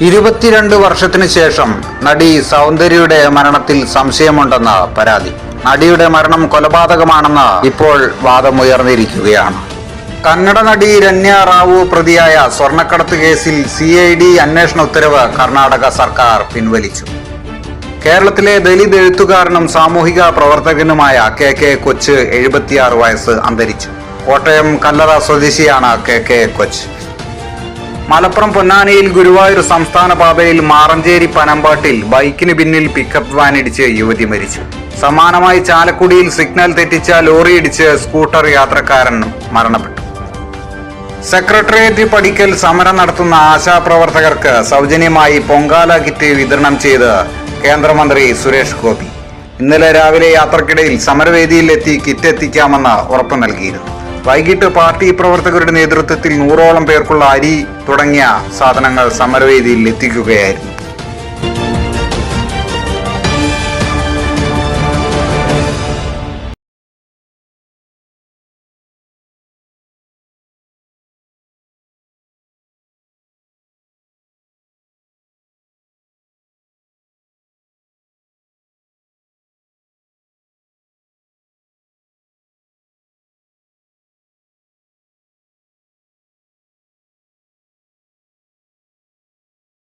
22 വർഷത്തിനു ശേഷം നടി സൗന്ദര്യയുടെ മരണത്തിൽ സംശയമുണ്ടെന്ന് പരാതി. നടിയുടെ മരണം കൊലപാതകമാണെന്ന് ഇപ്പോൾ വാദമുയർന്നിരിക്കുകയാണ്. കന്നഡ നടി രണ്യ റാവു പ്രതിയായ സ്വർണ്ണക്കടത്ത് കേസിൽ CID അന്വേഷണ ഉത്തരവ് കർണാടക സർക്കാർ പിൻവലിച്ചു. കേരളത്തിലെ ദലിത് എഴുത്തുകാരനും സാമൂഹിക പ്രവർത്തകനുമായ KK കൊച്ച് 76 വയസ്സ് അന്തരിച്ചു. കോട്ടയം കല്ലറ സ്വദേശിയാണ് KK കൊച്ച്. മലപ്പുറം പൊന്നാനിയിൽ ഗുരുവായൂർ സംസ്ഥാന പാതയിൽ മാറഞ്ചേരി പനമ്പാട്ടിൽ ബൈക്കിന് പിന്നിൽ പിക്കപ്പ് വാൻ ഇടിച്ച് യുവതി മരിച്ചു. സമാനമായി ചാലക്കുടിയിൽ സിഗ്നൽ തെറ്റിച്ച ലോറി ഇടിച്ച് സ്കൂട്ടർ യാത്രക്കാരൻ മരണപ്പെട്ടു. സെക്രട്ടേറിയറ്റ് പടിക്കൽ സമരം നടത്തുന്ന ആശാപ്രവർത്തകർക്ക് സൗജന്യമായി പൊങ്കാല കിറ്റ് വിതരണം ചെയ്ത് കേന്ദ്രമന്ത്രി സുരേഷ് ഗോപി ഇന്നലെ രാവിലെ യാത്രക്കിടയിൽ സമരവേദിയിൽ എത്തി കിറ്റ് എത്തിക്കാമെന്ന് ഉറപ്പ് നൽകിയിരുന്നു. വൈകിട്ട് പാർട്ടി പ്രവർത്തകരുടെ നേതൃത്വത്തിൽ 100ഓളം പേർക്കുള്ള അരി തുടങ്ങിയ സാധനങ്ങൾ സമരവേദിയിൽ എത്തിക്കുകയായിരുന്നു.